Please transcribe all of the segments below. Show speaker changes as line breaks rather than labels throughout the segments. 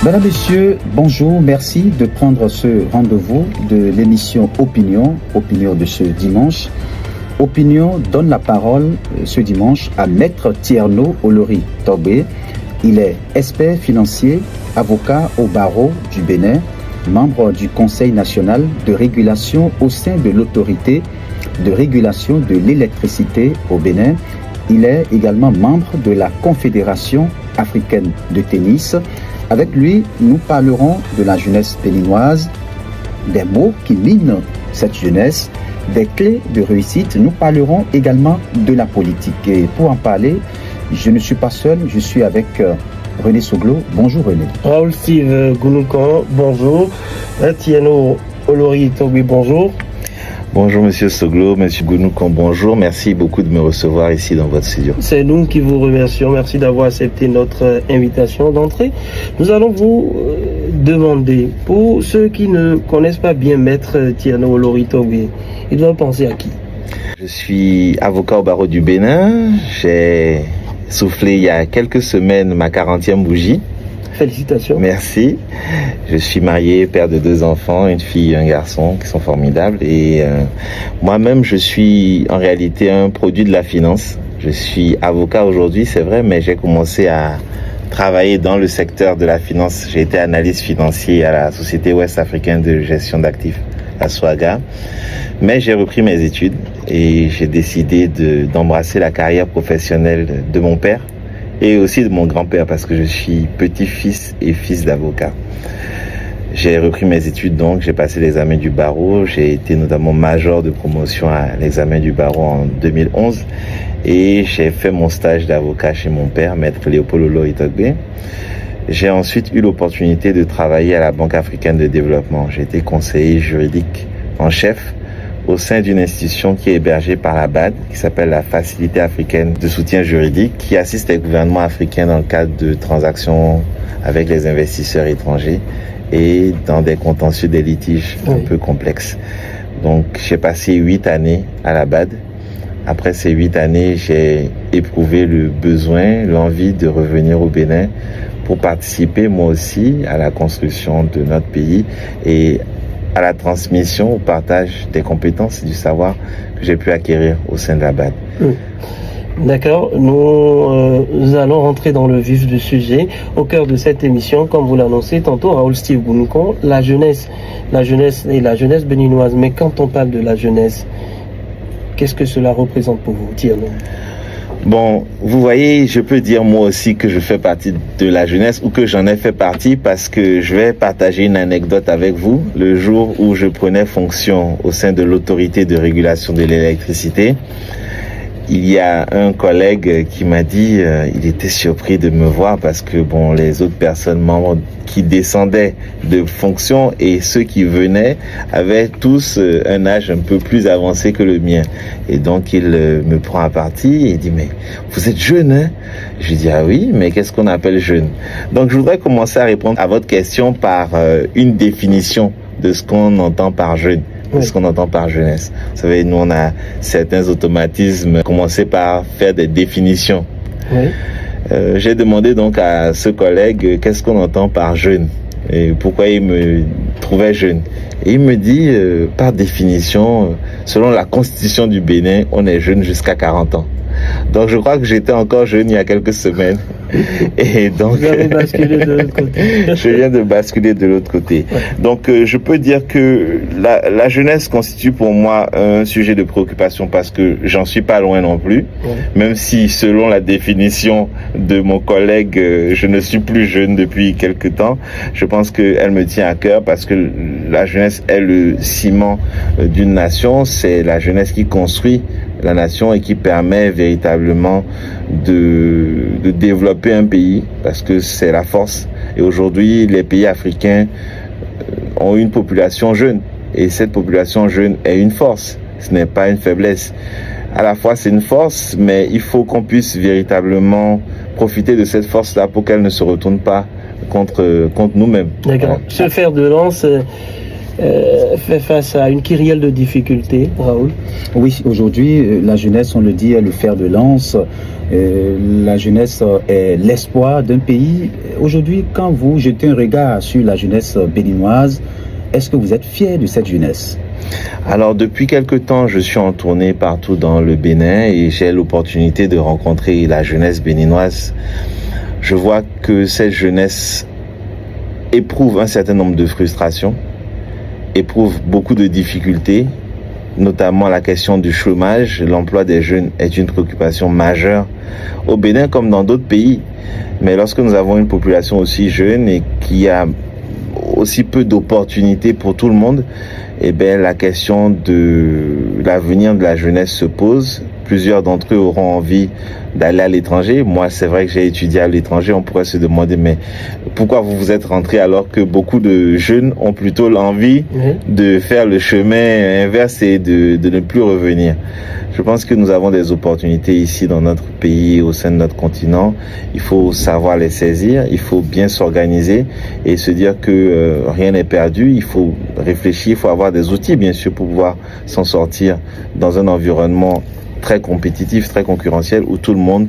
Mesdames, Messieurs, bonjour, merci de prendre ce rendez-vous de l'émission Opinion de ce dimanche. Opinion donne la parole ce dimanche à Maître Thierno Olori Togbe. Il est expert financier, avocat au barreau du Bénin, membre du Conseil national de régulation au sein de l'autorité de régulation de l'électricité au Bénin. Il est également membre de la Confédération africaine de tennis. Avec lui, nous parlerons de la jeunesse béninoise, des mots qui minent cette jeunesse, des clés de réussite. Nous parlerons également de la politique. Et pour en parler, je ne suis pas seul, je suis avec René Soglo. Bonjour René.
Raoul Steve Gounoukan, bonjour. Thierno Olori Togbe, bonjour.
Bonjour Monsieur Soglo, Monsieur Gounoukan, bonjour. Merci beaucoup de me recevoir ici dans votre studio.
C'est nous qui vous remercions. Merci d'avoir accepté notre invitation d'entrée. Nous allons vous demander, pour ceux qui ne connaissent pas bien Maître Thierno Olori Togbe, ils doivent penser à qui?
Je suis avocat au barreau du Bénin. J'ai soufflé il y a quelques semaines ma 40e bougie.
Félicitations.
Merci. Je suis marié, père de 2 enfants, une fille et un garçon qui sont formidables. Et moi-même, je suis en réalité un produit de la finance. Je suis avocat aujourd'hui, c'est vrai, mais j'ai commencé à travailler dans le secteur de la finance. J'ai été analyste financier à la Société Ouest Africaine de gestion d'actifs, la SOAGA. Mais j'ai repris mes études et j'ai décidé d'embrasser la carrière professionnelle de mon père et aussi de mon grand-père parce que je suis petit-fils et fils d'avocat. J'ai repris mes études donc, j'ai passé l'examen du barreau, j'ai été notamment major de promotion à l'examen du barreau en 2011 et j'ai fait mon stage d'avocat chez mon père, Maître Léopold Olori Togbe. J'ai ensuite eu l'opportunité de travailler à la Banque africaine de développement. J'ai été conseiller juridique en chef au sein d'une institution qui est hébergée par la BAD, qui s'appelle la Facilité africaine de soutien juridique, qui assiste les gouvernements africains dans le cadre de transactions avec les investisseurs étrangers et dans des contentieux des litiges un peu complexes. Donc j'ai passé 8 années à la BAD. Après ces 8 années, j'ai éprouvé le besoin, l'envie de revenir au Bénin pour participer moi aussi à la construction de notre pays et à la transmission, au partage des compétences et du savoir que j'ai pu acquérir au sein de la BAD.
D'accord, nous allons rentrer dans le vif du sujet. Au cœur de cette émission, comme vous l'annoncez tantôt, Raoul Steve Gounoukan, la jeunesse et la jeunesse béninoise. Mais quand on parle de la jeunesse, qu'est-ce que cela représente pour vous, Thierno?
Bon, vous voyez, je peux dire moi aussi que je fais partie de la jeunesse ou que j'en ai fait partie parce que je vais partager une anecdote avec vous. Le jour où je prenais fonction au sein de l'autorité de régulation de l'électricité, il y a un collègue qui m'a dit, il était surpris de me voir parce que bon, les autres personnes membres qui descendaient de fonction et ceux qui venaient avaient tous un âge un peu plus avancé que le mien. Et donc il me prend à partie et il dit, mais vous êtes jeune, hein? Je lui dis, ah oui, mais qu'est-ce qu'on appelle jeune? Donc je voudrais commencer à répondre à votre question par une définition de ce qu'on entend par jeune. Ce qu'on entend par jeunesse. Vous savez, nous, on a certains automatismes. Commencer par faire des définitions. Oui. J'ai demandé donc à ce collègue qu'est-ce qu'on entend par jeune et pourquoi il me trouvait jeune. Et il me dit, par définition, selon la constitution du Bénin, on est jeune jusqu'à 40 ans. Donc je crois que j'étais encore jeune il y a quelques semaines. Et donc,
vous avez basculé de l'autre côté.
Je viens de basculer de l'autre côté. Ouais. Donc je peux dire que la jeunesse constitue pour moi un sujet de préoccupation parce que j'en suis pas loin non plus. Ouais. Même si selon la définition de mon collègue, je ne suis plus jeune depuis quelque temps. Je pense qu'elle me tient à cœur parce que la jeunesse est le ciment d'une nation. C'est la jeunesse qui construit la nation et qui permet véritablement de développer un pays parce que c'est la force. Et aujourd'hui, les pays africains ont une population jeune et cette population jeune est une force. Ce n'est pas une faiblesse. À la fois, c'est une force, mais il faut qu'on puisse véritablement profiter de cette force-là pour qu'elle ne se retourne pas contre nous-mêmes.
D'accord. Se faire de lance fait face à une kyrielle de difficultés, Raoul.
Oui, aujourd'hui, la jeunesse, on le dit, est le fer de lance La jeunesse est l'espoir d'un pays. Aujourd'hui, quand vous jetez un regard sur la jeunesse béninoise, est-ce que vous êtes fier de cette jeunesse?
Alors depuis quelque temps, je suis en tournée partout dans le Bénin et j'ai l'opportunité de rencontrer la jeunesse béninoise. Je vois que cette jeunesse éprouve un certain nombre de frustrations, éprouve beaucoup de difficultés, notamment la question du chômage. L'emploi des jeunes est une préoccupation majeure au Bénin comme dans d'autres pays. Mais lorsque nous avons une population aussi jeune et qui a aussi peu d'opportunités pour tout le monde, eh bien, la question de l'avenir de la jeunesse se pose. Plusieurs d'entre eux auront envie d'aller à l'étranger. Moi, c'est vrai que j'ai étudié à l'étranger. On pourrait se demander, mais pourquoi vous vous êtes rentré alors que beaucoup de jeunes ont plutôt l'envie de faire le chemin inverse et de ne plus revenir. Je pense que nous avons des opportunités ici dans notre pays, au sein de notre continent. Il faut savoir les saisir, il faut bien s'organiser et se dire que rien n'est perdu. Il faut réfléchir, il faut avoir des outils, bien sûr, pour pouvoir s'en sortir dans un environnement très compétitif, très concurrentiel, où tout le monde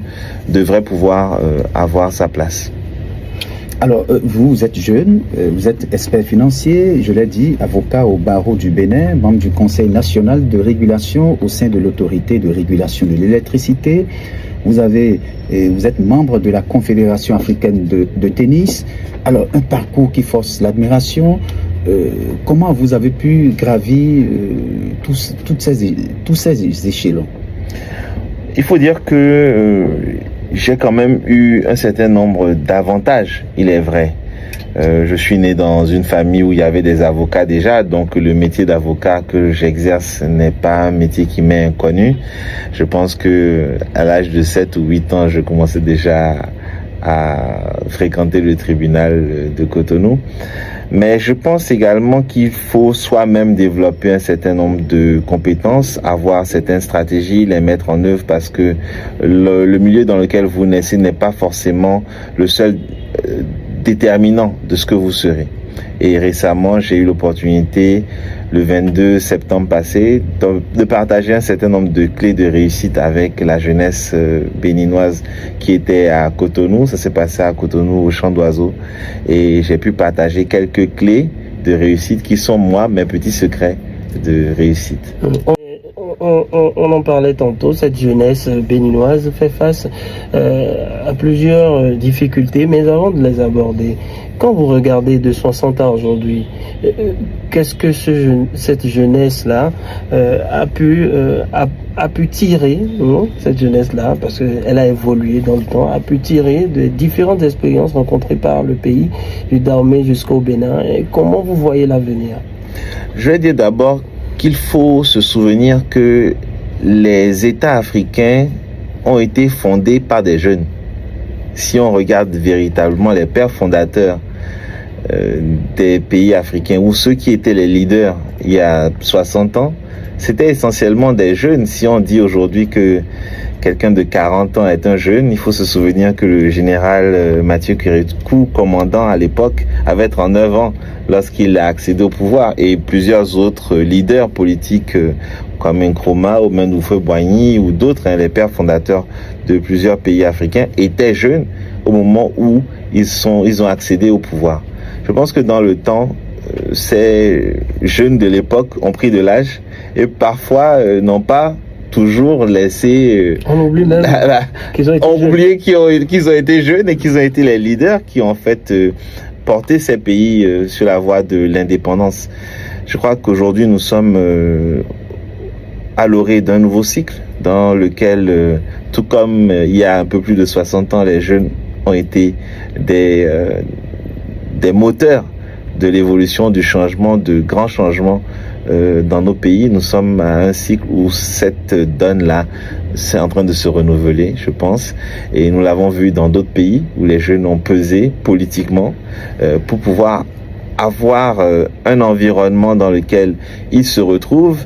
devrait pouvoir avoir sa place.
Alors, vous êtes jeune, vous êtes expert financier, je l'ai dit, avocat au barreau du Bénin, membre du Conseil national de régulation au sein de l'autorité de régulation de l'électricité. Vous êtes membre de la Confédération africaine de tennis. Alors, un parcours qui force l'admiration. Comment vous avez pu gravir tous ces échelons?
Il faut dire que j'ai quand même eu un certain nombre d'avantages, il est vrai. Je suis né dans une famille où il y avait des avocats déjà, donc le métier d'avocat que j'exerce n'est pas un métier qui m'est inconnu. Je pense que à l'âge de 7 ou 8 ans, je commençais déjà à fréquenter le tribunal de Cotonou. Mais je pense également qu'il faut soi-même développer un certain nombre de compétences, avoir certaines stratégies, les mettre en œuvre parce que le milieu dans lequel vous naissez n'est pas forcément le seul déterminant de ce que vous serez. Et récemment, j'ai eu l'opportunité, le 22 septembre passé, de partager un certain nombre de clés de réussite avec la jeunesse béninoise qui était à Cotonou. Ça s'est passé à Cotonou, au Champ d'Oiseaux. Et j'ai pu partager quelques clés de réussite qui sont, moi, mes petits secrets de réussite.
On en parlait tantôt, cette jeunesse béninoise fait face à plusieurs difficultés, mais avant de les aborder, quand vous regardez de 60 ans aujourd'hui, qu'est-ce que cette jeunesse-là a pu tirer, cette jeunesse-là, parce qu'elle a évolué dans le temps, a pu tirer de différentes expériences rencontrées par le pays, du Dahomey jusqu'au Bénin, et comment vous voyez l'avenir?
Je vais dire d'abord qu'il faut se souvenir que les États africains ont été fondés par des jeunes. Si on regarde véritablement les pères fondateurs des pays africains ou ceux qui étaient les leaders il y a 60 ans, c'était essentiellement des jeunes. Si on dit aujourd'hui que quelqu'un de 40 ans est un jeune, il faut se souvenir que le général Mathieu Kérékou, commandant à l'époque, avait 39 ans lorsqu'il a accédé au pouvoir, et plusieurs autres leaders politiques comme Nkrumah, Omen Houphouët-Boigny ou d'autres, les pères fondateurs de plusieurs pays africains, étaient jeunes au moment où ils ont accédé au pouvoir. Je pense que dans le temps, ces jeunes de l'époque ont pris de l'âge et parfois n'ont pas toujours laissé...
On oublie même qu'ils ont été
jeunes. Oublié qu'ils ont été jeunes et qu'ils ont été les leaders qui ont en fait porté ces pays sur la voie de l'indépendance. Je crois qu'aujourd'hui nous sommes à l'orée d'un nouveau cycle dans lequel, tout comme il y a un peu plus de 60 ans, les jeunes ont été des moteurs de l'évolution, du changement, de grands changements dans nos pays. Nous sommes à un cycle où cette donne-là, c'est en train de se renouveler, je pense. Et nous l'avons vu dans d'autres pays où les jeunes ont pesé politiquement pour pouvoir avoir un environnement dans lequel ils se retrouvent,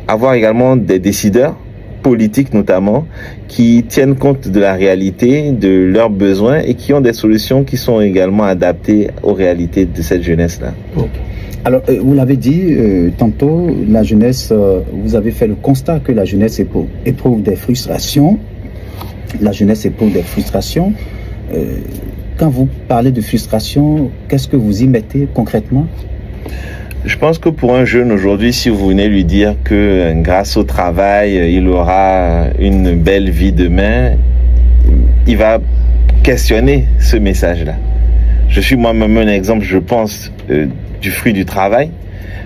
avoir également des décideurs politiques notamment, qui tiennent compte de la réalité, de leurs besoins et qui ont des solutions qui sont également adaptées aux réalités de cette jeunesse-là.
Okay. Alors, vous l'avez dit tantôt, la jeunesse, vous avez fait le constat que la jeunesse éprouve des frustrations. la jeunesse éprouve des frustrations. Quand vous parlez de frustration, qu'est-ce que vous y mettez concrètement?
Je pense que pour un jeune aujourd'hui, si vous venez lui dire que grâce au travail, il aura une belle vie demain, il va questionner ce message-là. Je suis moi-même un exemple, je pense, du fruit du travail,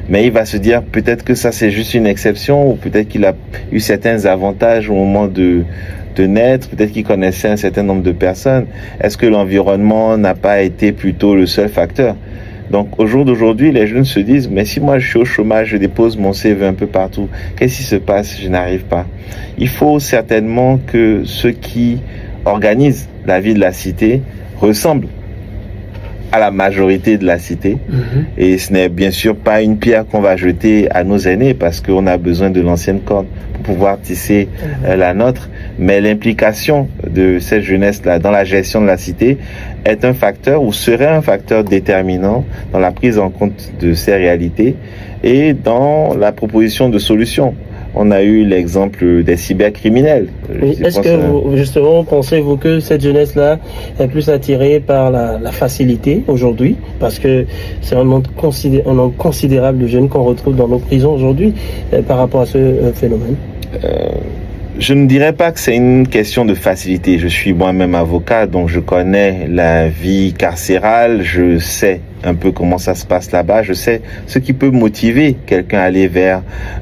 mais il va se dire peut-être que ça c'est juste une exception, ou peut-être qu'il a eu certains avantages au moment de naître, peut-être qu'il connaissait un certain nombre de personnes. Est-ce que l'environnement n'a pas été plutôt le seul facteur? Donc au jour d'aujourd'hui, les jeunes se disent, mais si moi je suis au chômage, je dépose mon CV un peu partout, qu'est-ce qui se passe? Je n'arrive pas. Il faut certainement que ceux qui organisent la vie de la cité ressemblent à la majorité de la cité. Et ce n'est bien sûr pas une pierre qu'on va jeter à nos aînés, parce qu'on a besoin de l'ancienne corde pour pouvoir tisser la nôtre. Mais l'implication de cette jeunesse-là dans la gestion de la cité est un facteur, ou serait un facteur déterminant dans la prise en compte de ces réalités et dans la proposition de solutions. On a eu l'exemple des cybercriminels.
Oui. Est-ce que vous, justement, pensez-vous que cette jeunesse-là est plus attirée par la facilité aujourd'hui? Parce que c'est un nombre considérable de jeunes qu'on retrouve dans nos prisons aujourd'hui par rapport à ce phénomène.
Je ne dirais pas que c'est une question de facilité. Je suis moi-même avocat, donc je connais la vie carcérale, je sais un peu comment ça se passe là-bas, je sais ce qui peut motiver quelqu'un à aller vers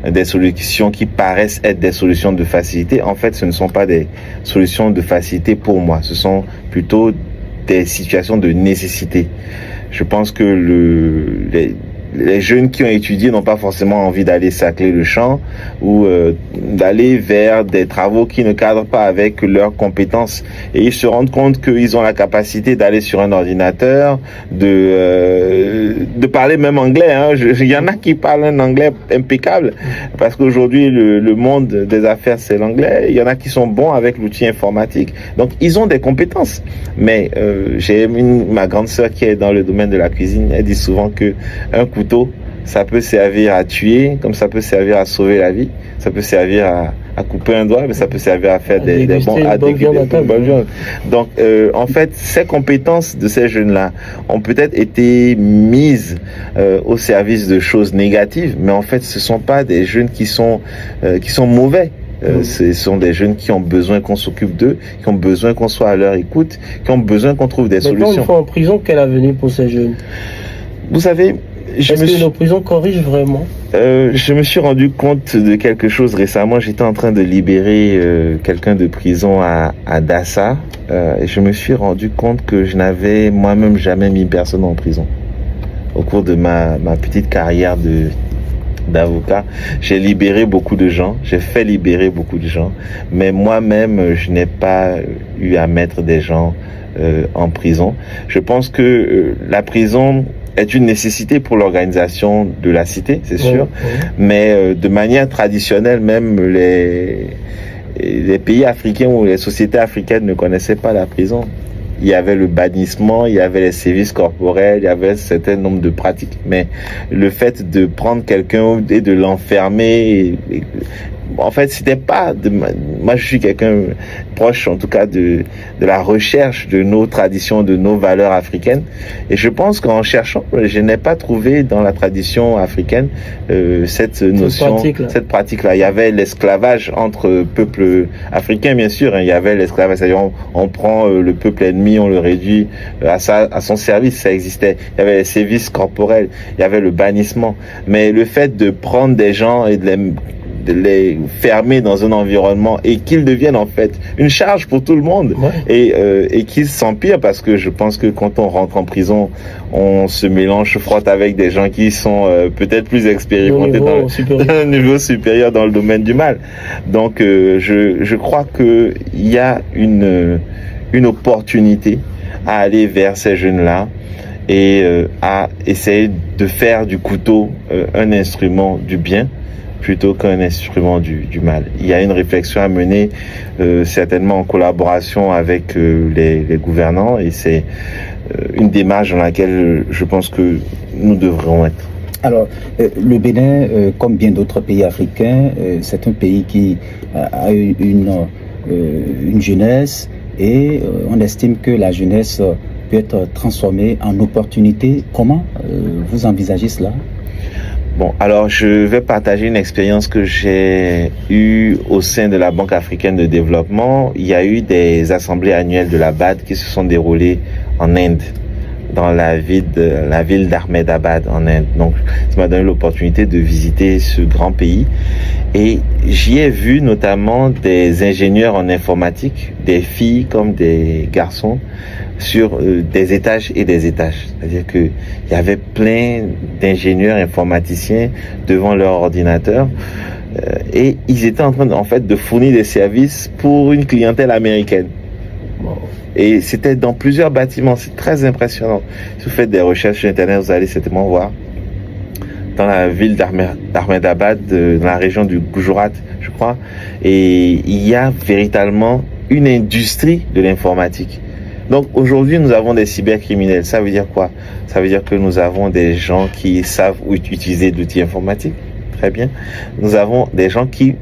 des solutions qui paraissent être des solutions de facilité. En fait, ce ne sont pas des solutions de facilité pour moi, ce sont plutôt des situations de nécessité. Je pense que les jeunes qui ont étudié n'ont pas forcément envie d'aller sacler le champ ou d'aller vers des travaux qui ne cadrent pas avec leurs compétences. Et ils se rendent compte qu'ils ont la capacité d'aller sur un ordinateur, de parler même anglais. Il y en a qui parlent un anglais impeccable, parce qu'aujourd'hui, le monde des affaires, c'est l'anglais. Il y en a qui sont bons avec l'outil informatique. Donc, ils ont des compétences. Mais j'ai ma grande sœur qui est dans le domaine de la cuisine. Elle dit souvent que un couteau, ça peut servir à tuer, comme ça peut servir à sauver la vie, ça peut servir à couper un doigt, mais ça peut servir à faire des bonnes viandes. Donc, en fait, ces compétences de ces jeunes-là ont peut-être été mises au service de choses négatives, mais en fait, ce sont pas des jeunes qui sont mauvais. Ce sont des jeunes qui ont besoin qu'on s'occupe d'eux, qui ont besoin qu'on soit à leur écoute, qui ont besoin qu'on trouve des solutions.
Une fois en prison, quel avenir pour ces jeunes?
Vous savez,
est-ce que nos prisons corrigent vraiment?
Je me suis rendu compte de quelque chose récemment. J'étais en train de libérer quelqu'un de prison à Dassa, et je me suis rendu compte que je n'avais moi-même jamais mis personne en prison. Au cours de ma petite carrière d'avocat, j'ai libéré beaucoup de gens, j'ai fait libérer beaucoup de gens, mais moi-même, je n'ai pas eu à mettre des gens en prison. Je pense que la prison est une nécessité pour l'organisation de la cité, c'est sûr, mais de manière traditionnelle, même les pays africains ou les sociétés africaines ne connaissaient pas la prison. Il y avait le bannissement, il y avait les sévices corporels, il y avait un certain nombre de pratiques, mais le fait de prendre quelqu'un et de l'enfermer, en fait, c'était pas moi je suis quelqu'un proche en tout cas de la recherche de nos traditions, de nos valeurs africaines, et je pense qu'en cherchant, je n'ai pas trouvé dans la tradition africaine cette notion, cette pratique-là. Il y avait l'esclavage entre peuples africains, bien sûr, il y avait l'esclavage, c'est-à-dire on prend le peuple ennemi, on le réduit à son service, ça existait. Il y avait les sévices corporels, il y avait le bannissement, mais le fait de prendre des gens et de les fermer dans un environnement et qu'ils deviennent en fait une charge pour tout le monde, et qu'ils s'empirent, parce que je pense que quand on rentre en prison, on se mélange, frotte avec des gens qui sont peut-être plus expérimentés dans un niveau supérieur dans le domaine du mal. Donc je crois que il y a une opportunité à aller vers ces jeunes-là et à essayer de faire du couteau un instrument du bien plutôt qu'un instrument du mal. Il y a une réflexion à mener, certainement en collaboration avec les gouvernants, et c'est une démarche dans laquelle je pense que nous devrons être.
Alors, le Bénin, comme bien d'autres pays africains, c'est un pays qui a eu une une jeunesse et on estime que la jeunesse peut être transformée en opportunité. Comment vous envisagez cela?
Bon, alors je vais partager une expérience que j'ai eue au sein de la Banque africaine de développement. Il y a eu des assemblées annuelles de la BAD qui se sont déroulées en Inde, dans la ville d'Ahmedabad en Inde. Donc, ça m'a donné l'opportunité de visiter ce grand pays. Et j'y ai vu notamment des ingénieurs en informatique, des filles comme des garçons, sur des étages et des étages. C'est-à-dire que il y avait plein d'ingénieurs informaticiens devant leur ordinateur et ils étaient en train de fournir des services pour une clientèle américaine. Et c'était dans plusieurs bâtiments, c'est très impressionnant. Si vous faites des recherches sur Internet, vous allez certainement voir. Dans la ville d'Ahmedabad, dans la région du Gujarat, je crois, et il y a véritablement une industrie de l'informatique. Donc aujourd'hui, nous avons des cybercriminels. Ça veut dire quoi? Ça veut dire que nous avons des gens qui savent utiliser d'outils informatiques. Très bien. Nous avons des gens qui,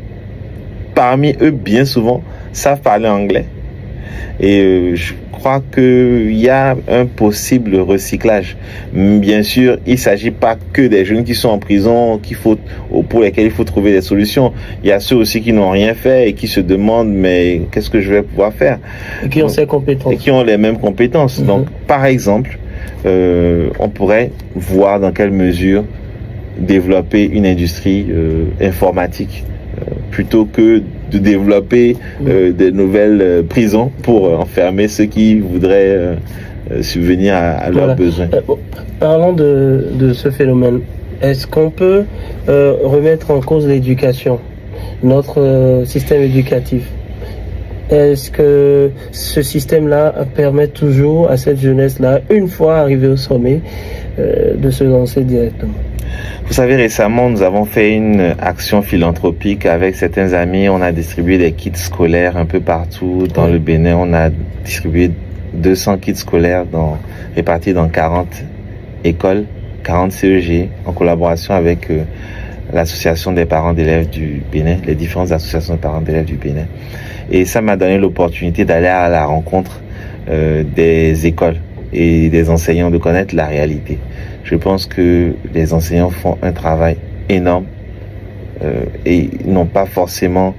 parmi eux, bien souvent, savent parler anglais. Et je crois qu'il y a un possible recyclage. Bien sûr, il ne s'agit pas que des jeunes qui sont en prison pour lesquels il faut trouver des solutions. Il y a ceux aussi qui n'ont rien fait et qui se demandent mais qu'est-ce que je vais pouvoir faire?
Et qui ont ces compétences.
Et qui ont les mêmes compétences. Donc, par exemple, on pourrait voir dans quelle mesure développer une industrie informatique plutôt que de développer des nouvelles prisons pour enfermer ceux qui voudraient subvenir à leurs besoins.
Parlons de ce phénomène. Est-ce qu'on peut remettre en cause l'éducation, notre système éducatif? Est-ce que ce système-là permet toujours à cette jeunesse-là, une fois arrivée au sommet, de se lancer directement?
Vous savez, récemment, nous avons fait une action philanthropique avec certains amis. On a distribué des kits scolaires un peu partout dans le Bénin. On a distribué 200 kits scolaires répartis dans 40 écoles, 40 CEG, en collaboration avec l'association des parents d'élèves du Bénin, les différentes associations de parents d'élèves du Bénin. Et ça m'a donné l'opportunité d'aller à la rencontre des écoles et des enseignants, de connaître la réalité. Je pense que les enseignants font un travail énorme et n'ont pas forcément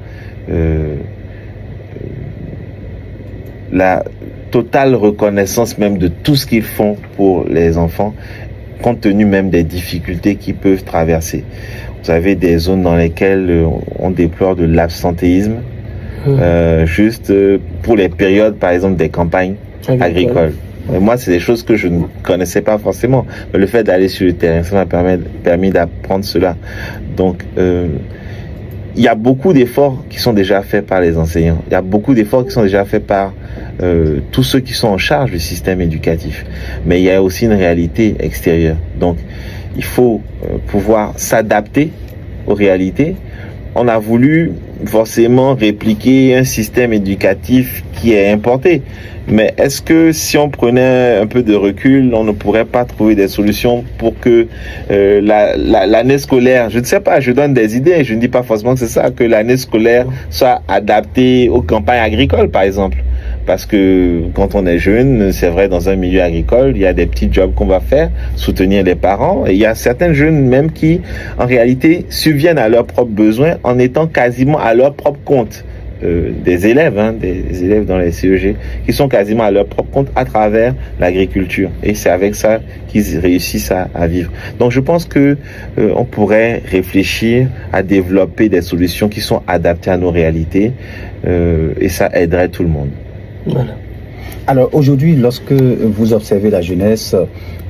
la totale reconnaissance même de tout ce qu'ils font pour les enfants, compte tenu même des difficultés qu'ils peuvent traverser. Vous avez des zones dans lesquelles on déplore de l'absentéisme, juste pour les périodes, par exemple, des campagnes agricoles. Mais moi, c'est des choses que je ne connaissais pas forcément. Mais le fait d'aller sur le terrain, ça m'a permis d'apprendre cela. Donc, il y a beaucoup d'efforts qui sont déjà faits par les enseignants. Il y a beaucoup d'efforts qui sont déjà faits par tous ceux qui sont en charge du système éducatif. Mais il y a aussi une réalité extérieure. Donc, il faut pouvoir s'adapter aux réalités. On a voulu forcément répliquer un système éducatif qui est importé. Mais est-ce que si on prenait un peu de recul, on ne pourrait pas trouver des solutions pour que l'année scolaire, je ne sais pas, je donne des idées, je ne dis pas forcément que c'est ça, que l'année scolaire soit adaptée aux campagnes agricoles, par exemple. Parce que quand on est jeune, c'est vrai, dans un milieu agricole, il y a des petits jobs qu'on va faire, soutenir les parents. Et il y a certains jeunes même qui, en réalité, subviennent à leurs propres besoins en étant quasiment à leur propre compte. Des élèves dans les CEG, qui sont quasiment à leur propre compte à travers l'agriculture. Et c'est avec ça qu'ils réussissent à vivre. Donc je pense que on pourrait réfléchir à développer des solutions qui sont adaptées à nos réalités et ça aiderait tout le monde.
Voilà.
Alors aujourd'hui, lorsque vous observez la jeunesse,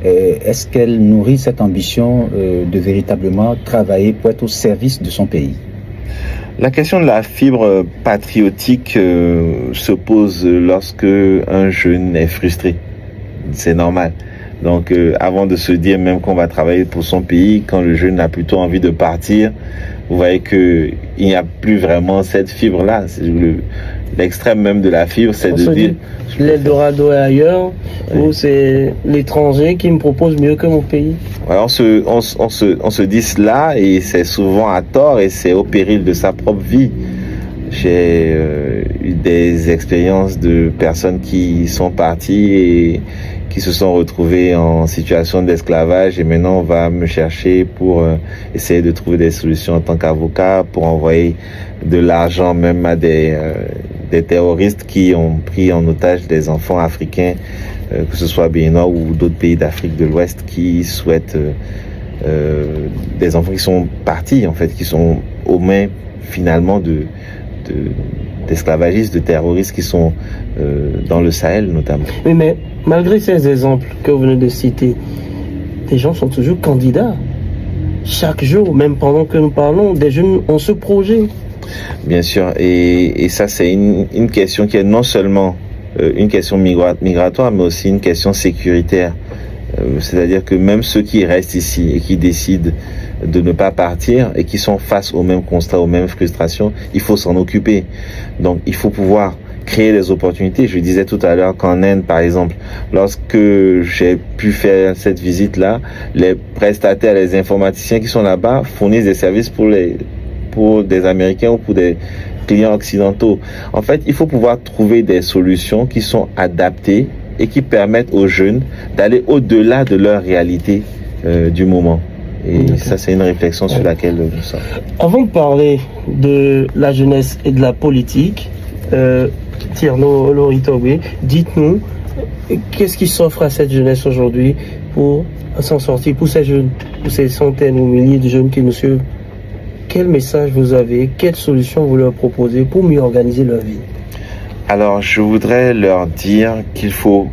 est-ce qu'elle nourrit cette ambition de véritablement travailler pour être au service de son pays?
La question de la fibre patriotique se pose lorsque un jeune est frustré. C'est normal. Donc avant de se dire même qu'on va travailler pour son pays, quand le jeune a plutôt envie de partir, vous voyez qu'il n'y a plus vraiment cette fibre-là. L'extrême même de la fibre, c'est de dire...
L'Eldorado est ailleurs, ou c'est l'étranger qui me propose mieux que mon pays.
Ouais, on se dit cela et c'est souvent à tort et c'est au péril de sa propre vie. J'ai eu des expériences de personnes qui sont parties et qui se sont retrouvées en situation d'esclavage et maintenant on va me chercher pour essayer de trouver des solutions en tant qu'avocat, pour envoyer de l'argent même à des terroristes qui ont pris en otage des enfants africains, que ce soit béninois ou d'autres pays d'Afrique de l'Ouest qui souhaitent des enfants qui sont partis en fait, qui sont aux mains finalement d'esclavagistes, de terroristes qui sont dans le Sahel notamment.
Oui, mais malgré ces exemples que vous venez de citer, des gens sont toujours candidats. Chaque jour, même pendant que nous parlons, des jeunes ont ce projet.
Bien sûr, et ça c'est une question qui est non seulement une question migratoire, mais aussi une question sécuritaire. C'est-à-dire que même ceux qui restent ici et qui décident de ne pas partir et qui sont face au même constat, aux mêmes frustrations, il faut s'en occuper. Donc il faut pouvoir créer des opportunités. Je disais tout à l'heure qu'en Inde, par exemple, lorsque j'ai pu faire cette visite-là, les prestataires, les informaticiens qui sont là-bas fournissent des services pour des Américains ou pour des clients occidentaux. En fait, il faut pouvoir trouver des solutions qui sont adaptées et qui permettent aux jeunes d'aller au-delà de leur réalité du moment. Et ça, c'est une réflexion sur laquelle nous sommes.
Avant de parler de la jeunesse et de la politique, Tierno Loritobe, dites-nous, qu'est-ce qui s'offre à cette jeunesse aujourd'hui pour s'en sortir, pour ces jeunes, pour ces centaines ou milliers de jeunes qui nous suivent? Quel message vous avez, quelles solutions vous leur proposez pour mieux organiser leur vie?
Alors, je voudrais leur dire qu'il faut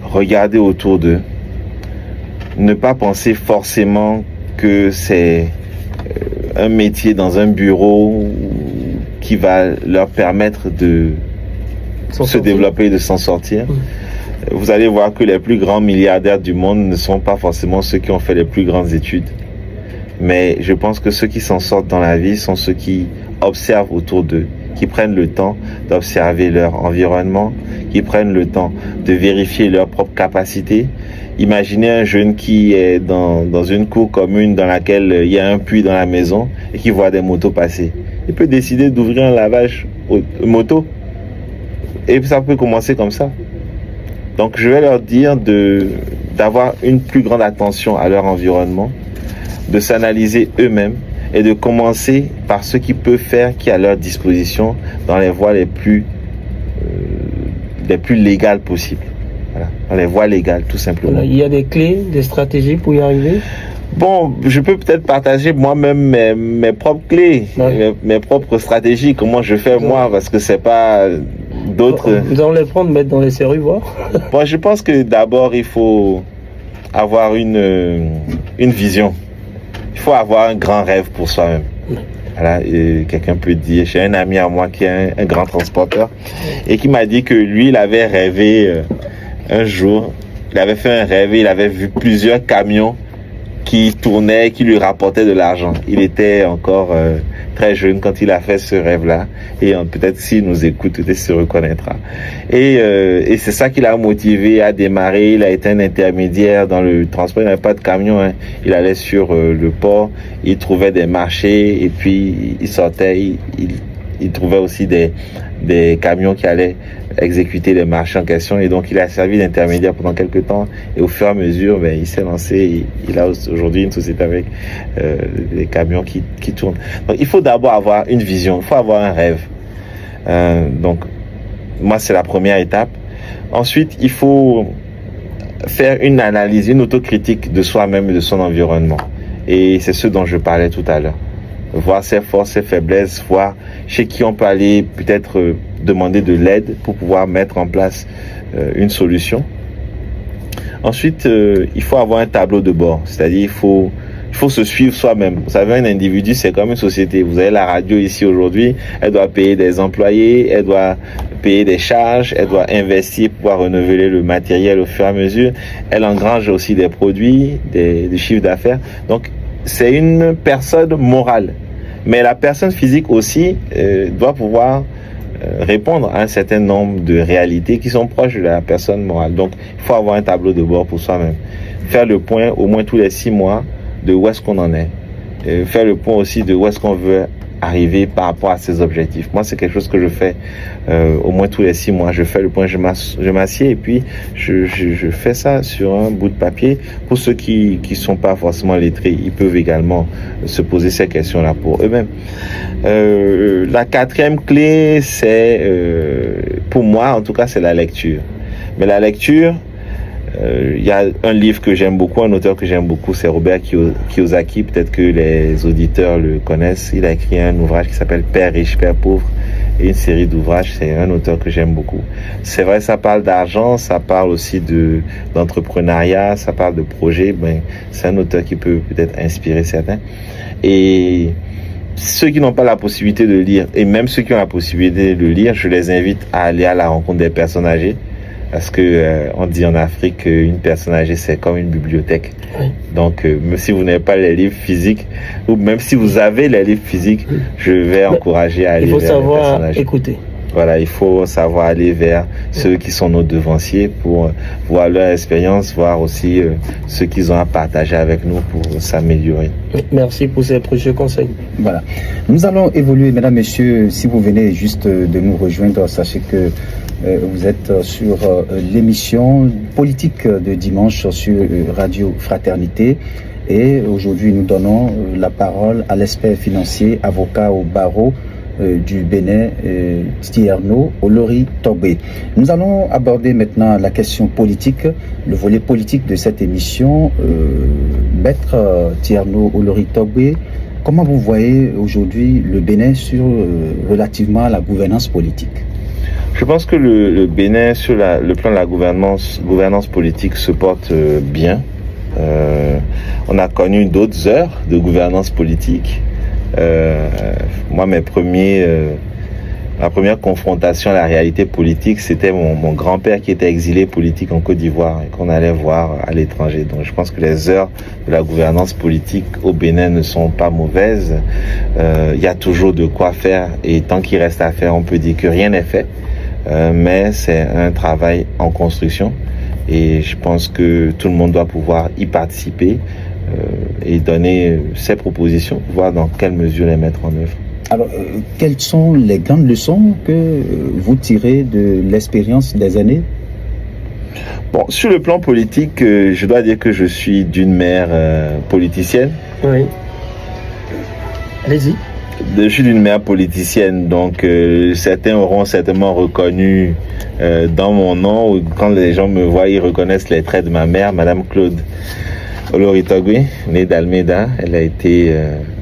regarder autour d'eux, ne pas penser forcément que c'est un métier dans un bureau qui va leur permettre de se développer, de s'en sortir. Vous allez voir que les plus grands milliardaires du monde ne sont pas forcément ceux qui ont fait les plus grandes études. Mais je pense que ceux qui s'en sortent dans la vie sont ceux qui observent autour d'eux, qui prennent le temps d'observer leur environnement, qui prennent le temps de vérifier leurs propres capacités. Imaginez un jeune qui est dans une cour commune dans laquelle il y a un puits dans la maison et qui voit des motos passer. Il peut décider d'ouvrir un lavage moto. Et ça peut commencer comme ça. Donc je vais leur dire d'avoir une plus grande attention à leur environnement, de s'analyser eux-mêmes et de commencer par ce qu'ils peuvent faire qui est à leur disposition dans les voies les plus légales possibles. Voilà, dans les voies légales, tout simplement.
Voilà, il y a des clés, des stratégies pour y arriver?
Bon, je peux peut-être partager moi-même mes propres clés, mes propres stratégies, comment je fais moi, parce que c'est pas d'autres...
Vous allez les prendre, mettre dans les séries, voir?
Bon, je pense que d'abord, il faut avoir une vision. Il faut avoir un grand rêve pour soi-même. Voilà, quelqu'un peut dire, j'ai un ami à moi qui est un grand transporteur et qui m'a dit que lui, il avait rêvé un jour, il avait fait un rêve et il avait vu plusieurs camions qui tournait, qui lui rapportait de l'argent. Il était encore très jeune quand il a fait ce rêve-là. Et peut-être s'il nous écoute, peut-être se reconnaîtra. Et c'est ça qui l'a motivé à démarrer. Il a été un intermédiaire dans le transport. Il n'avait pas de camion. Hein. Il allait sur le port, il trouvait des marchés et puis il sortait. Il trouvait aussi des camions qui allaient exécuter les marchés en question. Et donc, il a servi d'intermédiaire pendant quelques temps. Et au fur et à mesure, il s'est lancé. Il a aujourd'hui une société avec des camions qui tournent. Donc, il faut d'abord avoir une vision. Il faut avoir un rêve. Donc, moi, c'est la première étape. Ensuite, il faut faire une analyse, une autocritique de soi-même et de son environnement. Et c'est ce dont je parlais tout à l'heure. Voir ses forces, ses faiblesses, voir chez qui on peut aller peut-être demander de l'aide pour pouvoir mettre en place une solution. Ensuite, il faut avoir un tableau de bord, c'est-à-dire il faut se suivre soi-même. Vous savez, un individu, c'est comme une société. Vous avez la radio ici aujourd'hui, elle doit payer des employés, elle doit payer des charges, elle doit investir pour pouvoir renouveler le matériel au fur et à mesure. Elle engrange aussi des produits, des chiffres d'affaires. Donc, c'est une personne morale. Mais la personne physique aussi doit pouvoir répondre à un certain nombre de réalités qui sont proches de la personne morale. Donc, il faut avoir un tableau de bord pour soi-même. Faire le point au moins tous les 6 mois de où est-ce qu'on en est. Faire le point aussi de où est-ce qu'on veut arriver par rapport à ces objectifs. Moi, c'est quelque chose que je fais au moins tous les 6 mois. Je fais le point, je m'assieds et puis je fais ça sur un bout de papier. Pour ceux qui sont pas forcément lettrés, ils peuvent également se poser ces questions-là pour eux-mêmes. La 4e clé, c'est pour moi, en tout cas, c'est la lecture. Mais la lecture, il y a un livre que j'aime beaucoup, un auteur que j'aime beaucoup, c'est Robert Kiyosaki. Peut-être que les auditeurs le connaissent. Il a écrit un ouvrage qui s'appelle Père riche, Père pauvre, et une série d'ouvrages. C'est un auteur que j'aime beaucoup. C'est vrai, ça parle d'argent, ça parle aussi d'entrepreneuriat, ça parle de projets. Ben, c'est un auteur qui peut peut-être inspirer certains. Et ceux qui n'ont pas la possibilité de lire, et même ceux qui ont la possibilité de lire, je les invite à aller à la rencontre des personnes âgées. Parce que on dit en Afrique qu'une personne âgée, c'est comme une bibliothèque. Oui. Donc, même si vous n'avez pas les livres physiques, ou même si vous avez les livres physiques, je vais encourager à aller vers les personnes âgées.
Écouter.
Voilà, il faut savoir aller vers ceux qui sont nos devanciers pour voir leur expérience, voir aussi ce qu'ils ont à partager avec nous pour s'améliorer.
Merci pour ces précieux conseils.
Voilà. Nous allons évoluer, mesdames, messieurs. Si vous venez juste de nous rejoindre, sachez que vous êtes sur l'émission politique de dimanche sur Radio Fraternité. Et aujourd'hui, nous donnons la parole à l'expert financier, avocat au barreau du Bénin, Thierno Olori Togbe. Nous allons aborder maintenant la question politique, le volet politique de cette émission. Maître Thierno Olori Togbe, comment vous voyez aujourd'hui le Bénin relativement à la gouvernance politique?
Je pense que le Bénin, sur le plan de la gouvernance politique, se porte bien. On a connu d'autres heures de gouvernance politique. Moi, ma première confrontation à la réalité politique, c'était mon grand-père qui était exilé politique en Côte d'Ivoire et qu'on allait voir à l'étranger. Donc, je pense que les heures de la gouvernance politique au Bénin ne sont pas mauvaises. Il y a toujours de quoi faire et tant qu'il reste à faire, on peut dire que rien n'est fait. Mais c'est un travail en construction et je pense que tout le monde doit pouvoir y participer et donner ses propositions, voir dans quelle mesure les mettre en œuvre.
Alors, quelles sont les grandes leçons que vous tirez de l'expérience des années?
Bon, sur le plan politique, je dois dire que je suis d'une mère politicienne.
Oui. Allez-y.
Je suis d'une mère politicienne, donc certains auront certainement reconnu dans mon nom, ou quand les gens me voient, ils reconnaissent les traits de ma mère, Madame Claude Olori Togbe, née d'Almeida. Elle a été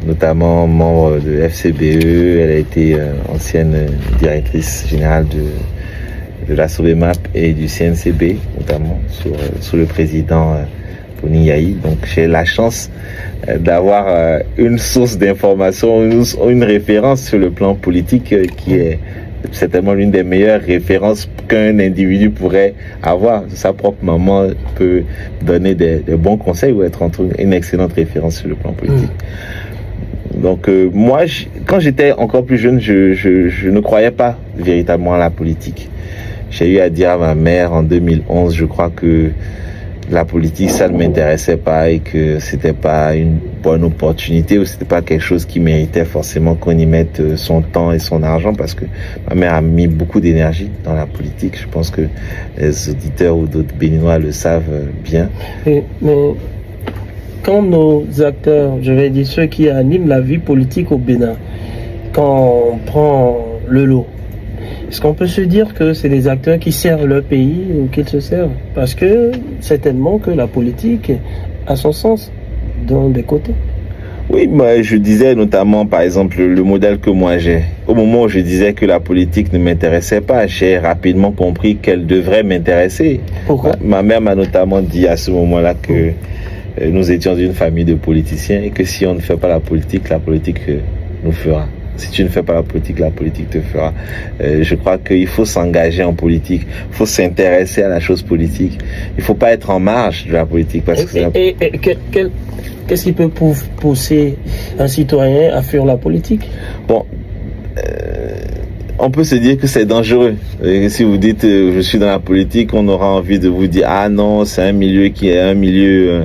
notamment membre de FCBE, elle a été ancienne directrice générale de la SOBEMAP et du CNCB, notamment sous le président Tony Yahi. Donc j'ai la chance d'avoir une source d'information, une référence sur le plan politique qui est certainement l'une des meilleures références qu'un individu pourrait avoir. Sa propre maman peut donner des bons conseils ou être une excellente référence sur le plan politique. Donc moi, quand j'étais encore plus jeune, je ne croyais pas véritablement à la politique. J'ai eu à dire à ma mère en 2011, je crois que la politique, ça ne m'intéressait pas et que c'était pas une bonne opportunité ou c'était pas quelque chose qui méritait forcément qu'on y mette son temps et son argent, parce que ma mère a mis beaucoup d'énergie dans la politique. Je pense que les auditeurs ou d'autres Béninois le savent bien.
Mais quand nos acteurs, je vais dire ceux qui animent la vie politique au Bénin, quand on prend le lot, est-ce qu'on peut se dire que c'est des acteurs qui servent leur pays ou qu'ils se servent? Parce que certainement que la politique a son sens dans des côtés.
Oui, moi je disais notamment, par exemple, le modèle que moi j'ai. Au moment où je disais que la politique ne m'intéressait pas, j'ai rapidement compris qu'elle devrait m'intéresser.
Pourquoi?
Ma mère m'a notamment dit à ce moment-là que nous étions une famille de politiciens et que si on ne fait pas la politique nous fera. Si tu ne fais pas la politique te fera. Je crois qu'il faut s'engager en politique. Il faut s'intéresser à la chose politique. Il ne faut pas être en marge de la politique. Parce que
qu'est-ce qui peut pousser un citoyen à fuir la politique?
Bon, on peut se dire que c'est dangereux. Et si vous dites je suis dans la politique, on aura envie de vous dire ah non, c'est un milieu qui est un milieu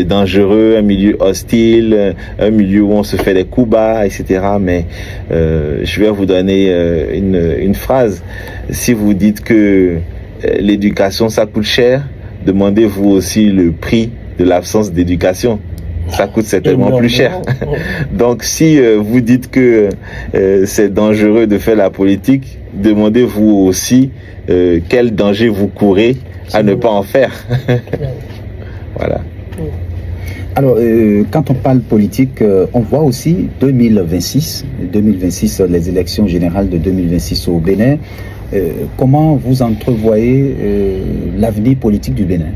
dangereux, un milieu hostile, un milieu où on se fait des coups bas, etc. Mais je vais vous donner une phrase. Si vous dites que l'éducation ça coûte cher, demandez-vous aussi le prix de l'absence d'éducation. Ça coûte certainement plus cher. Donc, si vous dites que c'est dangereux de faire la politique, demandez-vous aussi quel danger vous courez à ne pas en faire. Voilà.
Alors, quand on parle politique, on voit aussi 2026, les élections générales de 2026 au Bénin. Comment vous entrevoyez l'avenir politique du Bénin?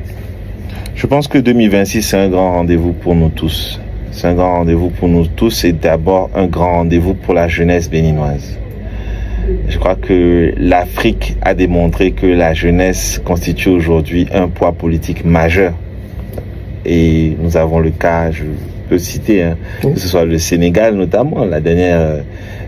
Je pense que 2026, c'est un grand rendez-vous pour nous tous. C'est un grand rendez-vous pour nous tous et d'abord un grand rendez-vous pour la jeunesse béninoise. Je crois que l'Afrique a démontré que la jeunesse constitue aujourd'hui un poids politique majeur. Et nous avons le cas, je peux citer, que ce soit le Sénégal notamment, la dernière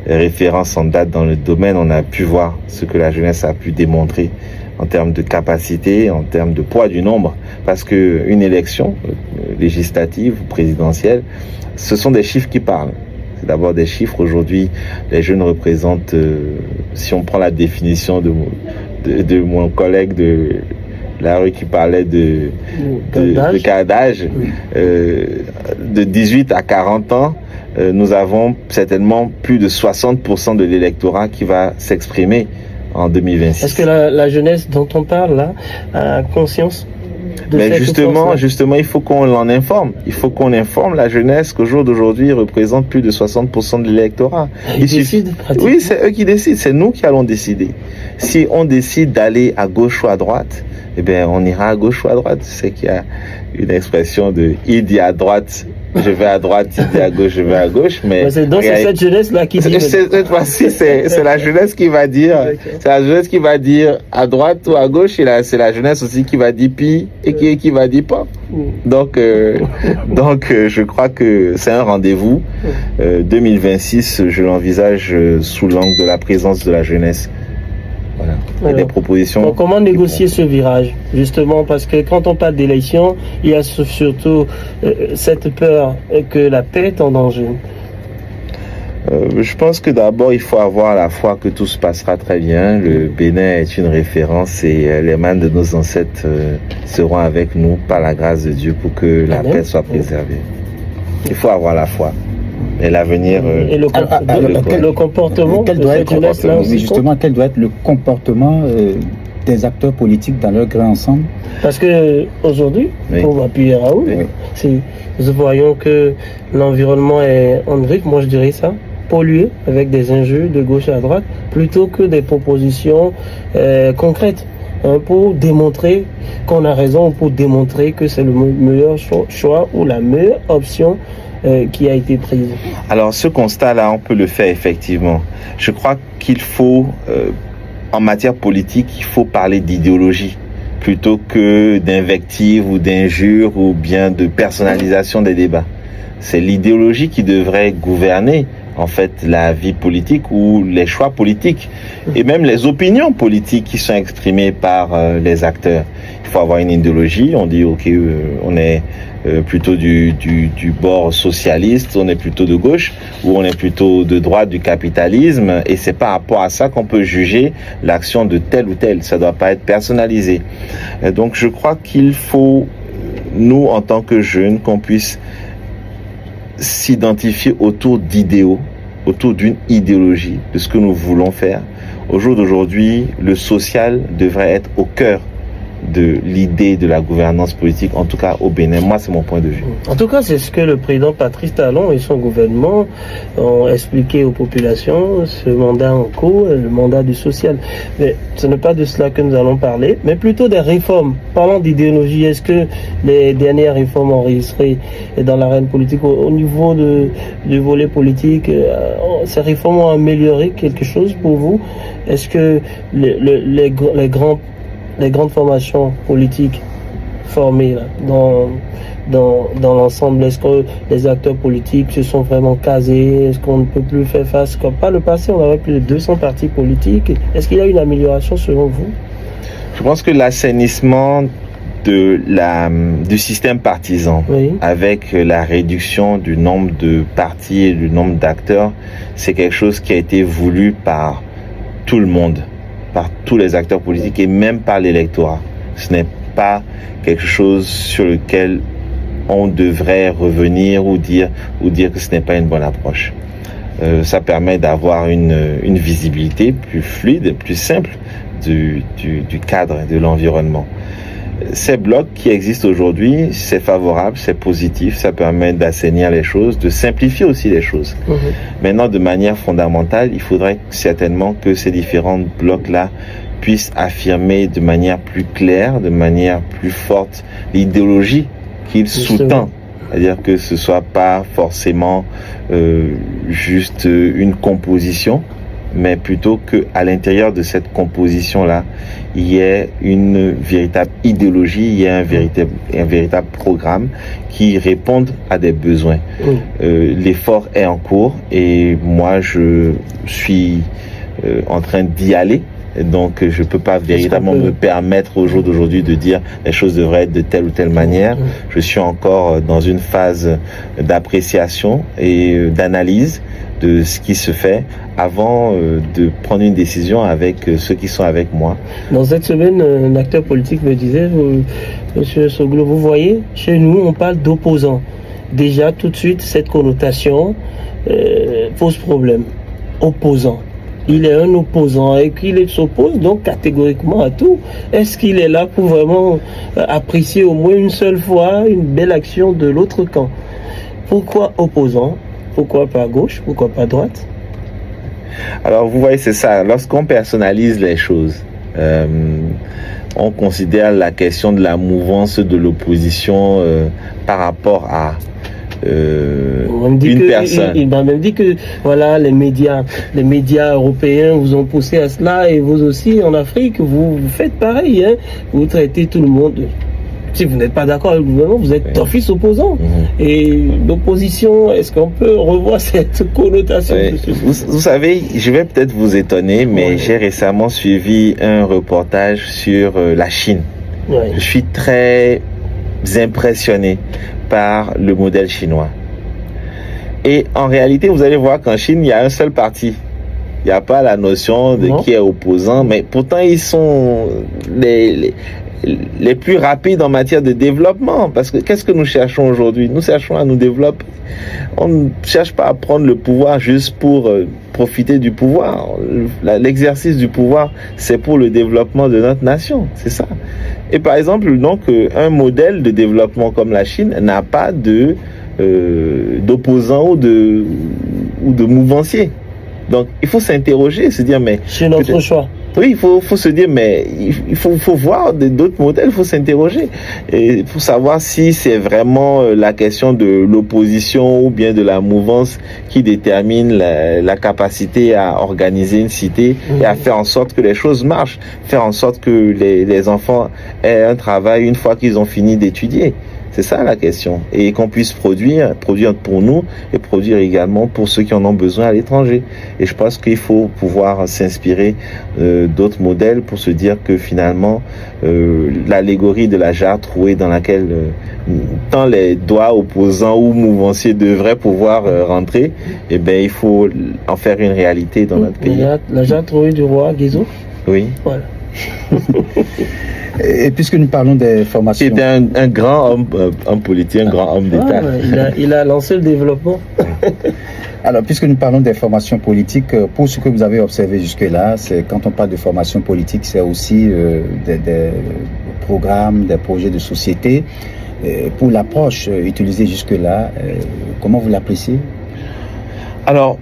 référence en date dans le domaine, on a pu voir ce que la jeunesse a pu démontrer en termes de capacité, en termes de poids du nombre, parce que une élection législative ou présidentielle, ce sont des chiffres qui parlent. C'est d'abord des chiffres. Aujourd'hui, les jeunes représentent, si on prend la définition de mon collègue de la rue qui parlait de cas d'âge, de 18 à 40 ans, nous avons certainement plus de 60% de l'électorat qui va s'exprimer en 2026.
Est-ce que la jeunesse dont on parle là a conscience de
mais
cette
justement, il faut qu'on l'en informe. Il faut qu'on informe la jeunesse qu'au jour d'aujourd'hui représente plus de 60% de l'électorat.
Ils décident pratiquement.
Oui, c'est eux qui décident. C'est nous qui allons décider. Si on décide d'aller à gauche ou à droite, eh bien, on ira à gauche ou à droite. C'est qu'il y a une expression de « il dit à droite ». Je vais à droite, il dit à gauche, je vais à gauche, mais
c'est cette jeunesse-là qui dit.
Cette fois-ci, c'est la jeunesse qui va dire. C'est la jeunesse qui va dire à droite ou à gauche, et c'est la jeunesse aussi qui va dire pi et qui va dire pas. Donc, je crois que c'est un rendez-vous. 2026, je l'envisage sous l'angle de la présence de la jeunesse. Voilà. Et des propositions.
Donc, comment négocier ce virage? Justement, parce que quand on parle d'élection, il y a surtout cette peur que la paix est en danger.
Je pense que d'abord, il faut avoir la foi que tout se passera très bien. Le Bénin est une référence et les mains de nos ancêtres seront avec nous par la grâce de Dieu pour que la paix soit préservée. Il faut avoir la foi. Et l'avenir.
Et le comportement
quel doit être, justement, quel doit être le comportement des acteurs politiques dans leur grand ensemble?
Parce que aujourd'hui, pour appuyer Raoul, nous voyons que l'environnement est onirique, moi je dirais ça, pollué avec des injures de gauche à droite, plutôt que des propositions concrètes. Pour démontrer qu'on a raison, pour démontrer que c'est le meilleur choix ou la meilleure option qui a été prise.
Alors ce constat-là, on peut le faire effectivement. Je crois qu'il faut, en matière politique, il faut parler d'idéologie plutôt que d'invective ou d'injure ou bien de personnalisation des débats. C'est l'idéologie qui devrait gouverner en fait la vie politique ou les choix politiques et même les opinions politiques qui sont exprimées par les acteurs. Il faut avoir une idéologie. On dit ok, on est plutôt du bord socialiste, on est plutôt de gauche ou on est plutôt de droite du capitalisme, et c'est par rapport à ça qu'on peut juger l'action de tel ou tel. Ça doit pas être personnalisé. Et donc je crois qu'il faut, nous en tant que jeunes, qu'on puisse s'identifier autour d'idéaux, autour d'une idéologie de ce que nous voulons faire. Au jour d'aujourd'hui, le social devrait être au cœur de l'idée de la gouvernance politique, en tout cas au Bénin. Moi, c'est mon point de vue.
En tout cas, c'est ce que le président Patrice Talon et son gouvernement ont expliqué aux populations, ce mandat en cours, le mandat du social. Mais ce n'est pas de cela que nous allons parler, mais plutôt des réformes. Parlant d'idéologie, est-ce que les dernières réformes enregistrées dans l'arène politique, au niveau du volet politique, ces réformes ont amélioré quelque chose pour vous? Est-ce que les grandes formations politiques formées là, dans l'ensemble? Est-ce que les acteurs politiques se sont vraiment casés? Est-ce qu'on ne peut plus faire face? Comme par le passé, on avait plus de 200 partis politiques. Est-ce qu'il y a une amélioration selon vous?
Je pense que l'assainissement du système partisan,
Oui.
avec la réduction du nombre de partis et du nombre d'acteurs, c'est quelque chose qui a été voulu par tout le monde, par tous les acteurs politiques et même par l'électorat. Ce n'est pas quelque chose sur lequel on devrait revenir ou dire que ce n'est pas une bonne approche. Ça permet d'avoir une visibilité plus fluide, plus simple du cadre et de l'environnement. Ces blocs qui existent aujourd'hui, c'est favorable, c'est positif, ça permet d'assainir les choses, de simplifier aussi les choses. Maintenant, de manière fondamentale, il faudrait certainement que ces différents blocs-là puissent affirmer de manière plus claire, de manière plus forte, l'idéologie qu'il sous-tend. C'est-à-dire que ce soit pas forcément juste une composition, mais plutôt que à l'intérieur de cette composition-là, il y ait une véritable idéologie, il y ait un véritable programme qui réponde à des besoins. L'effort est en cours et moi je suis en train d'y aller. Donc je peux pas véritablement me permettre au jour d'aujourd'hui de dire les choses devraient être de telle ou telle manière. Je suis encore dans une phase d'appréciation et d'analyse de ce qui se fait avant de prendre une décision avec ceux qui sont avec moi.
Dans cette semaine, un acteur politique me disait, Monsieur Soglo, vous voyez, chez nous, on parle d'opposants. Déjà, tout de suite, cette connotation pose problème. Opposant. Il est un opposant et qu'il s'oppose donc catégoriquement à tout. Est-ce qu'il est là pour vraiment apprécier au moins une seule fois une belle action de l'autre camp? Pourquoi opposant? Pourquoi pas gauche? Pourquoi pas droite?
Alors, vous voyez, c'est ça. Lorsqu'on personnalise les choses, on considère la question de la mouvance de l'opposition par rapport à une personne.
Il m'a même dit que voilà, les médias européens vous ont poussé à cela et vous aussi en Afrique, vous faites pareil. Hein? Vous traitez tout le monde. Si vous n'êtes pas d'accord avec le gouvernement, vous êtes d'office opposant. Et l'opposition, est-ce qu'on peut revoir cette connotation?
Vous savez, je vais peut-être vous étonner, mais j'ai récemment suivi un reportage sur la Chine. Je suis très impressionné par le modèle chinois. Et en réalité, vous allez voir qu'en Chine, il y a un seul parti. Il n'y a pas la notion de qui est opposant, mais pourtant ils sont les plus rapides en matière de développement. Parce que qu'est-ce que nous cherchons aujourd'hui? Nous cherchons à nous développer. On ne cherche pas à prendre le pouvoir juste pour profiter du pouvoir. L'exercice du pouvoir, c'est pour le développement de notre nation. C'est ça. Et par exemple, donc, un modèle de développement comme la Chine n'a pas d'opposants ou de mouvanciers. Donc, il faut s'interroger, se dire, mais...
C'est notre choix.
Oui, il faut se dire, mais il faut voir d'autres modèles, il faut s'interroger. Et pour savoir si c'est vraiment la question de l'opposition ou bien de la mouvance qui détermine la capacité à organiser une cité et à faire en sorte que les choses marchent. Faire en sorte que les enfants aient un travail une fois qu'ils ont fini d'étudier. C'est ça la question. Et qu'on puisse produire pour nous et produire également pour ceux qui en ont besoin à l'étranger. Et je pense qu'il faut pouvoir s'inspirer d'autres modèles pour se dire que finalement, l'allégorie de la jarre trouée dans laquelle tant les doigts opposants ou mouvanciers devraient pouvoir rentrer, eh bien, il faut en faire une réalité dans notre pays.
La jarre trouée du roi Guizot.
Oui.
Voilà.
Et puisque nous parlons des formations...
C'était un grand homme politique, un grand homme d'État.
Il a lancé le développement.
Alors, puisque nous parlons des formations politiques, pour ce que vous avez observé jusque-là, c'est quand on parle de formation politique, c'est aussi des programmes, des projets de société. Pour l'approche utilisée jusque-là, comment vous l'appréciez?
Alors,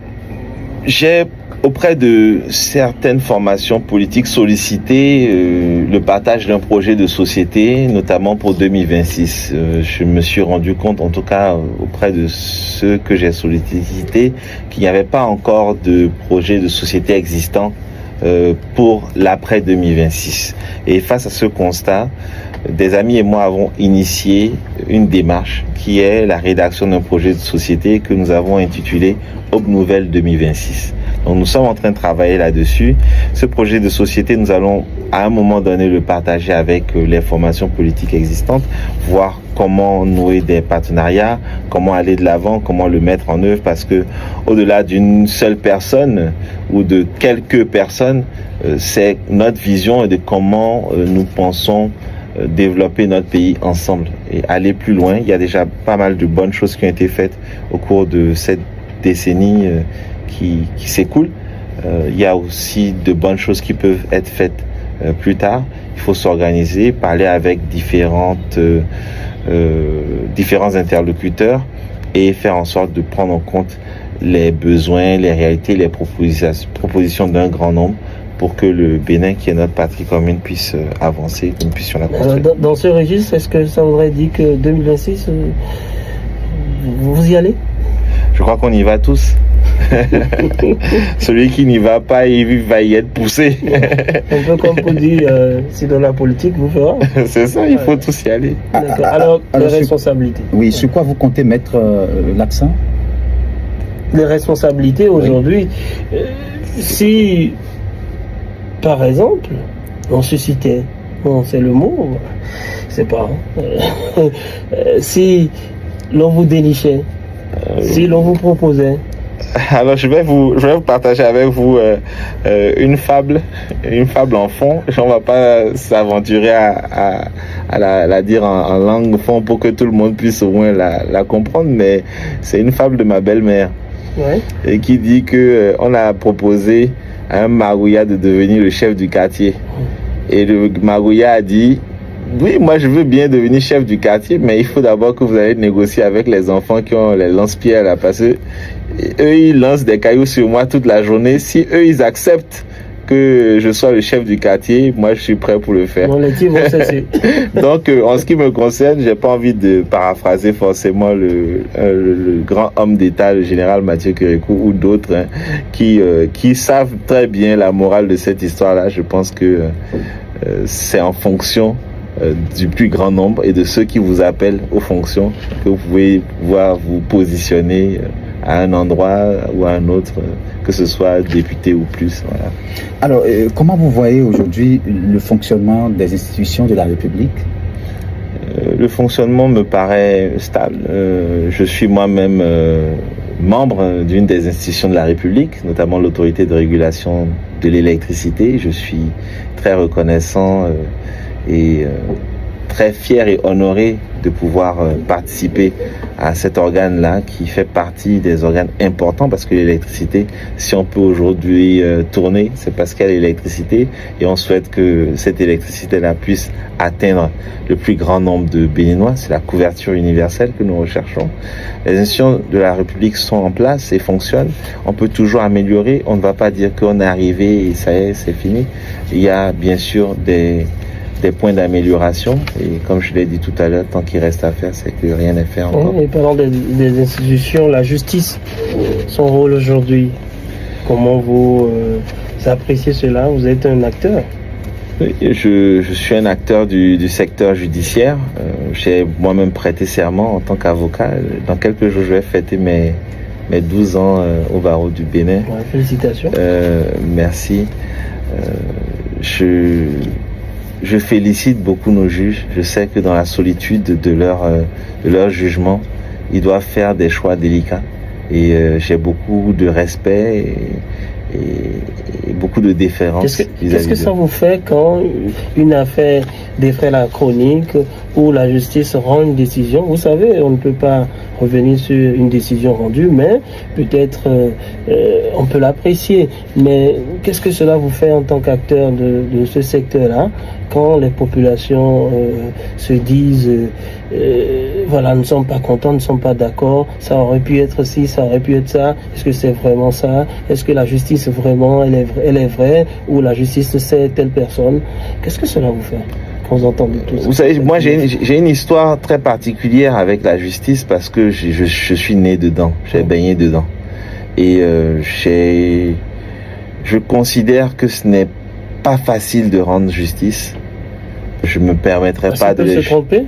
j'ai auprès de certaines formations politiques sollicité le partage d'un projet de société, notamment pour 2026. Je me suis rendu compte, en tout cas auprès de ceux que j'ai sollicités, qu'il n'y avait pas encore de projet de société existant pour l'après 2026. Et face à ce constat, des amis et moi avons initié une démarche qui est la rédaction d'un projet de société que nous avons intitulé Aube Nouvelle 2026. Donc nous sommes en train de travailler là-dessus. Ce projet de société, nous allons à un moment donné le partager avec les formations politiques existantes, voir comment nouer des partenariats, comment aller de l'avant, comment le mettre en œuvre, parce que au-delà d'une seule personne ou de quelques personnes, c'est notre vision de comment nous pensons développer notre pays ensemble et aller plus loin. Il y a déjà pas mal de bonnes choses qui ont été faites au cours de cette décennie qui s'écoule. Il y a aussi de bonnes choses qui peuvent être faites plus tard. Il faut s'organiser, parler avec différents interlocuteurs et faire en sorte de prendre en compte les besoins, les réalités, les propositions d'un grand nombre pour que le Bénin, qui est notre patrie commune, puisse avancer, que nous puissions la construire.
Dans ce registre, est-ce que ça voudrait dire que 2026, vous y allez?
Je crois qu'on y va tous. Celui qui n'y va pas, il va y être poussé.
Un peu comme pour dire, si dans la politique, vous ferez.
C'est ça, il faut tous y aller.
Alors, les responsabilités.
Oui, sur quoi vous comptez mettre l'accent?
Les responsabilités aujourd'hui, si, par exemple, on suscitait, bon, c'est le mot, c'est pas, si l'on vous dénichait, si l'on vous proposait.
Alors je vais vous partager avec vous une fable en fond. On va pas s'aventurer à la dire en langue fond pour que tout le monde puisse au moins la comprendre, mais c'est une fable de ma belle-mère.
Ouais.
Et qui dit que on a proposé à un Marouya de devenir le chef du quartier. Et le Marouya a dit: oui, moi je veux bien devenir chef du quartier, mais il faut d'abord que vous allez négocier avec les enfants qui ont les lance-pierres là, parce que eux ils lancent des cailloux sur moi toute la journée. Si eux ils acceptent que je sois le chef du quartier, moi je suis prêt pour le faire.
Bon, les tirs vont cesser.
Donc en ce qui me concerne, j'ai pas envie de paraphraser forcément le grand homme d'État, le général Mathieu Kérékou ou d'autres qui savent très bien la morale de cette histoire-là. Je pense que c'est en fonction du plus grand nombre et de ceux qui vous appellent aux fonctions que vous pouvez pouvoir vous positionner à un endroit ou à un autre, que ce soit député ou plus. Voilà.
Alors, comment vous voyez aujourd'hui le fonctionnement des institutions de la République?
Le fonctionnement me paraît stable. Je suis moi-même membre d'une des institutions de la République, notamment l'autorité de régulation de l'électricité. Je suis très reconnaissant et très fier et honoré de pouvoir participer à cet organe-là qui fait partie des organes importants, parce que l'électricité, si on peut aujourd'hui tourner, c'est parce qu'il y a l'électricité et on souhaite que cette électricité-là puisse atteindre le plus grand nombre de Béninois. C'est la couverture universelle que nous recherchons. Les institutions de la République sont en place et fonctionnent. On peut toujours améliorer. On ne va pas dire qu'on est arrivé et ça y est, c'est fini. Il y a bien sûr des points d'amélioration et comme je l'ai dit tout à l'heure, tant qu'il reste à faire, c'est que rien n'est fait encore.
Et parlant des institutions, la justice, son rôle aujourd'hui, comment vous appréciez cela? Vous êtes un acteur.
Oui, je suis un acteur du secteur judiciaire. J'ai moi-même prêté serment en tant qu'avocat. Dans quelques jours, je vais fêter mes 12 ans au barreau du Bénin.
Ouais, félicitations.
Merci. Je félicite beaucoup nos juges. Je sais que dans la solitude de leur jugement, ils doivent faire des choix délicats. Et j'ai beaucoup de respect et beaucoup de déférence.
Qu'est-ce que ça vous fait quand une affaire défraie la chronique ou la justice rend une décision? Vous savez, on ne peut pas revenir sur une décision rendue, mais peut-être on peut l'apprécier. Mais qu'est-ce que cela vous fait en tant qu'acteur de ce secteur-là, quand les populations se disent voilà, nous ne sommes pas contents, nous ne sommes pas d'accord, ça aurait pu être ci, ça aurait pu être ça, est-ce que c'est vraiment ça? Est-ce que la justice vraiment elle est vraie, ou la justice c'est telle personne? Qu'est-ce que cela vous fait quand vous entendez tout ça?
Vous savez, moi j'ai une histoire très particulière avec la justice parce que je suis né dedans, j'ai baigné dedans. Et je considère que ce n'est pas facile de rendre justice. Je me permettrai pas de
se tromper.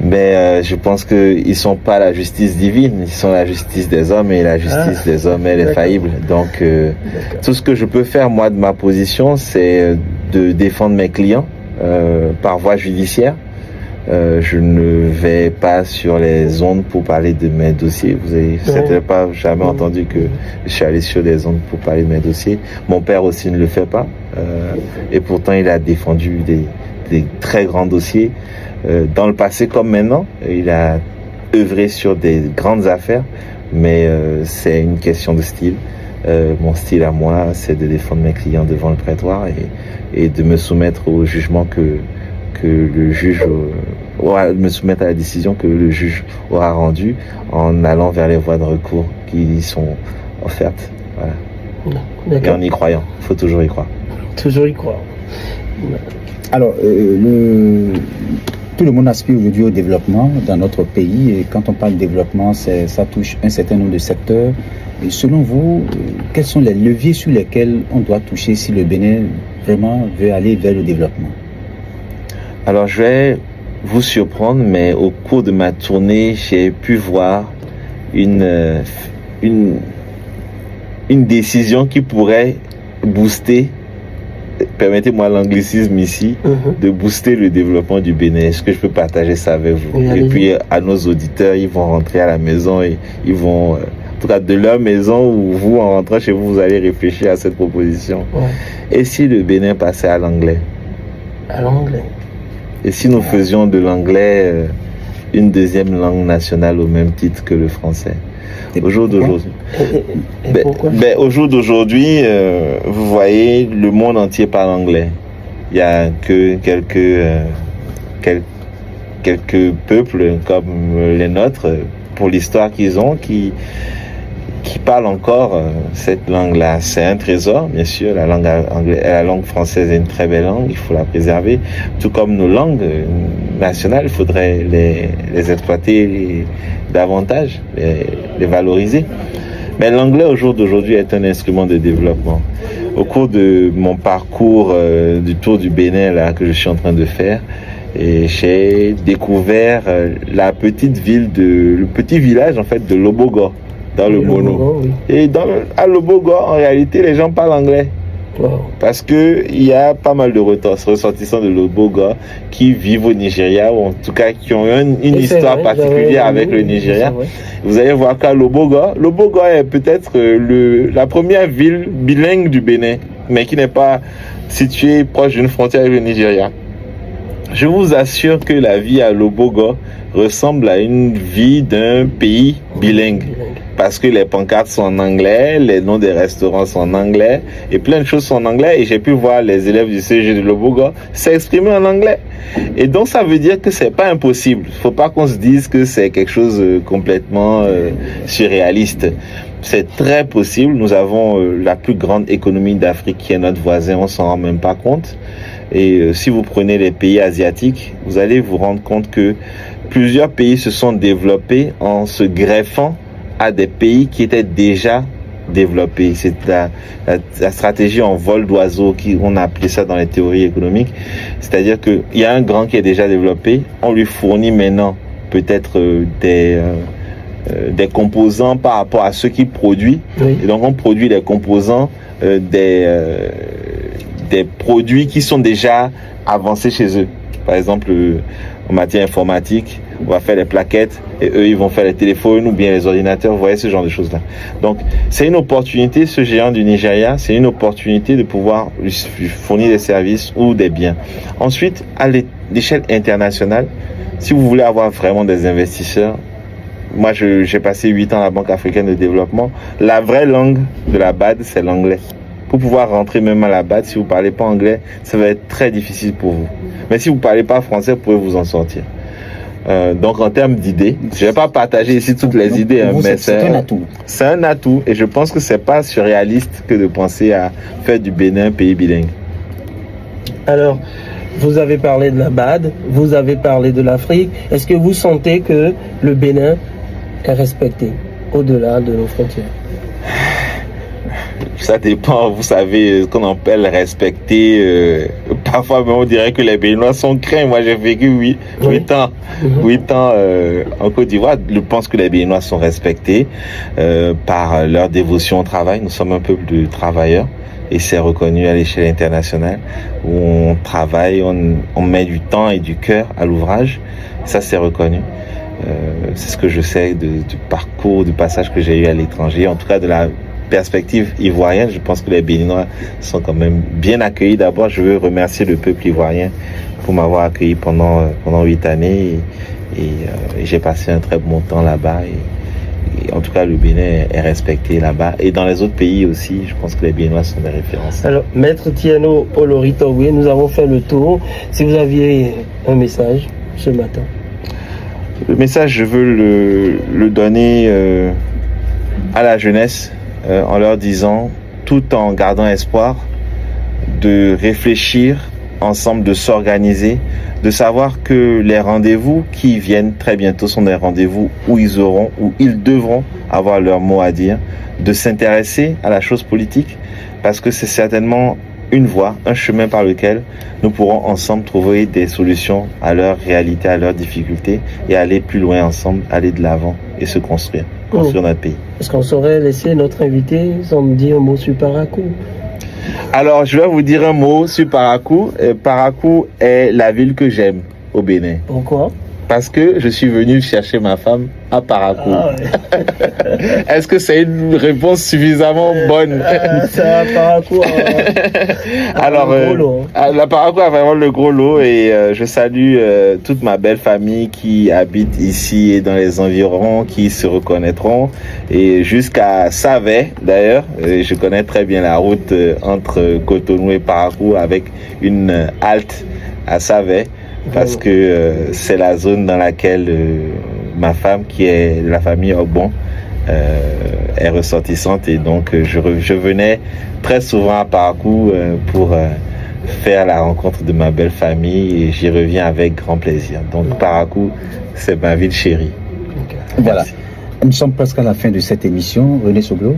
Mais je pense qu'ils sont pas la justice divine, ils sont la justice des hommes et la justice des hommes elle est faillible. Donc tout ce que je peux faire moi de ma position, c'est de défendre mes clients par voie judiciaire. Je ne vais pas sur les ondes pour parler de mes dossiers. Vous avez certainement pas jamais entendu que je suis allé sur les ondes pour parler de mes dossiers. Mon père aussi ne le fait pas. Et pourtant, il a défendu des très grands dossiers. Dans le passé comme maintenant, il a œuvré sur des grandes affaires. Mais c'est une question de style. Mon style à moi, c'est de défendre mes clients devant le prétoire et de me soumettre au jugement que le juge me soumettre à la décision que le juge aura rendue en allant vers les voies de recours qui sont offertes. Voilà. Et en y croyant. Il faut toujours y croire.
Toujours y croire.
Alors, tout le monde aspire aujourd'hui au développement dans notre pays. Et quand on parle de développement, ça touche un certain nombre de secteurs. Et selon vous, quels sont les leviers sur lesquels on doit toucher si le Bénin vraiment veut aller vers le développement?
Alors, je vais vous surprendre, mais au cours de ma tournée, j'ai pu voir une décision qui pourrait booster, permettez-moi l'anglicisme ici, de booster le développement du Bénin. Est-ce que je peux partager ça avec vous? Et puis, à nos auditeurs, ils vont rentrer à la maison et ils vont, en tout cas de leur maison ou vous, en rentrant chez vous, vous allez réfléchir à cette proposition. Et si le Bénin passait à l'anglais?
À l'anglais.
Et si nous faisions de l'anglais une deuxième langue nationale au même titre que le français? Au jour d'aujourd'hui. Au jour d'aujourd'hui, vous voyez, le monde entier parle anglais. Il n'y a que quelques peuples comme les nôtres, pour l'histoire qu'ils ont, qui parlent encore cette langue-là. C'est un trésor, bien sûr. La langue française est une très belle langue, il faut la préserver. Tout comme nos langues nationales, il faudrait les exploiter davantage, les valoriser. Mais l'anglais au jour d'aujourd'hui est un instrument de développement. Au cours de mon parcours du Tour du Bénin là, que je suis en train de faire, et j'ai découvert le petit village en fait de Lobogo. Dans le Mono. Oui. Et à Lobogo, en réalité, les gens parlent anglais. Parce qu'il y a pas mal de ressortissants de Lobogo qui vivent au Nigeria, ou en tout cas qui ont une histoire particulière avec le Nigeria. Vous allez voir qu'à Lobogo est peut-être la première ville bilingue du Bénin, mais qui n'est pas située proche d'une frontière avec le Nigeria. Je vous assure que la vie à Lobogo ressemble à une vie d'un pays bilingue. Parce que les pancartes sont en anglais, les noms des restaurants sont en anglais, et plein de choses sont en anglais. Et j'ai pu voir les élèves du CG de Lobogo s'exprimer en anglais. Et donc ça veut dire que c'est pas impossible. Faut pas qu'on se dise que c'est quelque chose complètement surréaliste. C'est très possible. Nous avons la plus grande économie d'Afrique qui est notre voisin, on s'en rend même pas compte. Et si vous prenez les pays asiatiques, vous allez vous rendre compte que plusieurs pays se sont développés en se greffant à des pays qui étaient déjà développés. C'est la stratégie en vol d'oiseau, on a appelé ça dans les théories économiques. C'est-à-dire qu'il y a un grand qui est déjà développé, on lui fournit maintenant peut-être des composants par rapport à ce qu'il produit. Oui. Et donc on produit les composants des produits qui sont déjà avancés chez eux. Par exemple, en matière informatique, on va faire les plaquettes et eux, ils vont faire les téléphones ou bien les ordinateurs. Vous voyez ce genre de choses-là. Donc, c'est une opportunité, ce géant du Nigeria, c'est une opportunité de pouvoir lui fournir des services ou des biens. Ensuite, à l'échelle internationale, si vous voulez avoir vraiment des investisseurs, moi, j'ai passé 8 ans à la Banque africaine de développement. La vraie langue de la BAD, c'est l'anglais. Pour pouvoir rentrer même à la BAD, si vous ne parlez pas anglais, ça va être très difficile pour vous. Mais si vous ne parlez pas français, vous pouvez vous en sortir. Donc en termes d'idées, je ne vais pas partager ici toutes les idées, mais c'est un atout. C'est un atout et je pense que ce n'est pas surréaliste que de penser à faire du Bénin un pays bilingue.
Alors, vous avez parlé de la BAD, vous avez parlé de l'Afrique. Est-ce que vous sentez que le Bénin est respecté au-delà de nos frontières?
Ça dépend, vous savez, ce qu'on appelle respecter Parfois, on dirait que les Béninois sont craints. Moi, j'ai vécu 8 ans, 8 ans en Côte d'Ivoire. Je pense que les Béninois sont respectés par leur dévotion au travail. Nous sommes un peuple de travailleurs et c'est reconnu à l'échelle internationale où on travaille, on met du temps et du cœur à l'ouvrage. Ça, c'est reconnu. C'est ce que je sais du parcours, du passage que j'ai eu à l'étranger. En tout cas, de la perspective ivoirienne, je pense que les Béninois sont quand même bien accueillis. D'abord, je veux remercier le peuple ivoirien pour m'avoir accueilli pendant 8 années et j'ai passé un très bon temps là-bas et en tout cas le Bénin est respecté là-bas et dans les autres pays aussi. Je pense que les Béninois sont des références.
Alors, Maître Thierno Olori-Togbe, nous avons fait le tour. Si vous aviez un message ce matin.
Le message, je veux le donner à la jeunesse en leur disant, tout en gardant espoir, de réfléchir ensemble, de s'organiser, de savoir que les rendez-vous qui viennent très bientôt sont des rendez-vous où ils devront avoir leur mot à dire, de s'intéresser à la chose politique parce que c'est certainement une voie, un chemin par lequel nous pourrons ensemble trouver des solutions à leur réalité, à leurs difficultés et aller plus loin ensemble, aller de l'avant et se construire notre pays.
Est-ce qu'on saurait laisser notre invité sans me dire un mot sur Parakou?
Alors, je vais vous dire un mot sur Parakou. Parakou est la ville que j'aime au Bénin.
Pourquoi?
Parce que je suis venu chercher ma femme à Parakou. Ah ouais. Est-ce que c'est une réponse suffisamment bonne?
C'est à Parakou.
Alors, la Parakou a vraiment le gros lot et je salue toute ma belle famille qui habite ici et dans les environs, qui se reconnaîtront. Et jusqu'à Savet, d'ailleurs, je connais très bien la route entre Cotonou et Parakou avec une halte à Savet. Parce que c'est la zone dans laquelle ma femme, qui est de la famille Ogbon, est ressortissante. Et donc, je venais très souvent à Parakou pour faire la rencontre de ma belle famille. Et j'y reviens avec grand plaisir. Donc, Parakou, c'est ma ville chérie.
Voilà. Nous sommes presque à la fin de cette émission. René Soglo.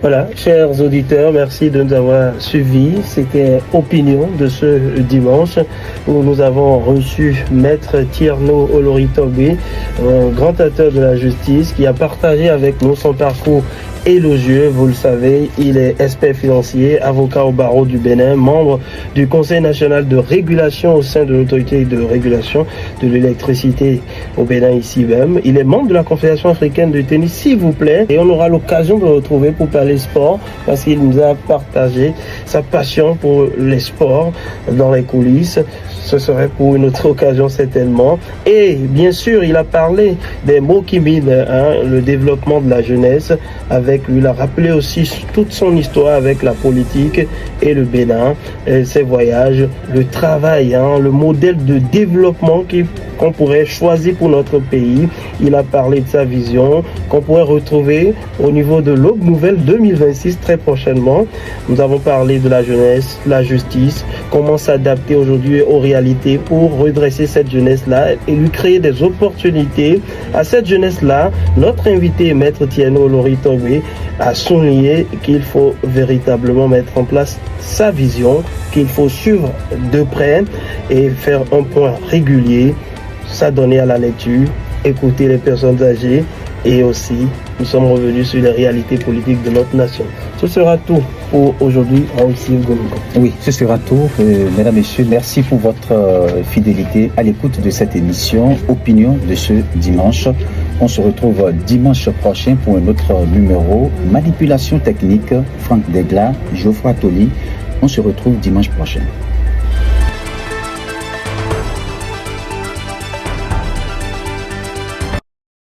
Voilà, chers auditeurs, merci de nous avoir suivis. C'était Opinion de ce dimanche où nous avons reçu Maître Thierno Olori-Togbe, un grand acteur de la justice qui a partagé avec nous son parcours élogieux. Vous le savez, il est expert financier, avocat au barreau du Bénin, membre du Conseil national de régulation au sein de l'autorité de régulation de l'électricité au Bénin ici même. Il est membre de la Confédération africaine de tennis, s'il vous plaît. Et on aura l'occasion de le retrouver pour parler sport parce qu'il nous a partagé sa passion pour les sports dans les coulisses. Ce serait pour une autre occasion certainement. Et bien sûr, il a parlé des mots qui minent le développement de la jeunesse avec lui. Il a rappelé aussi toute son histoire avec la politique et le Bénin, et ses voyages, le travail, le modèle de développement qu'on pourrait choisir pour notre pays. Il a parlé de sa vision qu'on pourrait retrouver au niveau de l'Aube Nouvelle 2026 très prochainement. Nous avons parlé de la jeunesse, la justice, comment s'adapter aujourd'hui aux réalités pour redresser cette jeunesse-là et lui créer des opportunités. À cette jeunesse-là, notre invité, Maître Thierno Olori-Togbe, a souligné qu'il faut véritablement mettre en place sa vision, qu'il faut suivre de près et faire un point régulier, s'adonner à la lecture, écouter les personnes âgées et aussi nous sommes revenus sur les réalités politiques de notre nation. Ce sera tout pour aujourd'hui à Raoul-Steve Gounko.
Oui, ce sera tout. Mesdames, Messieurs, merci pour votre fidélité à l'écoute de cette émission Opinion de ce dimanche. On se retrouve dimanche prochain pour un autre numéro. Manipulation technique, Franck Degla, Geoffroy Toli. On se retrouve dimanche prochain.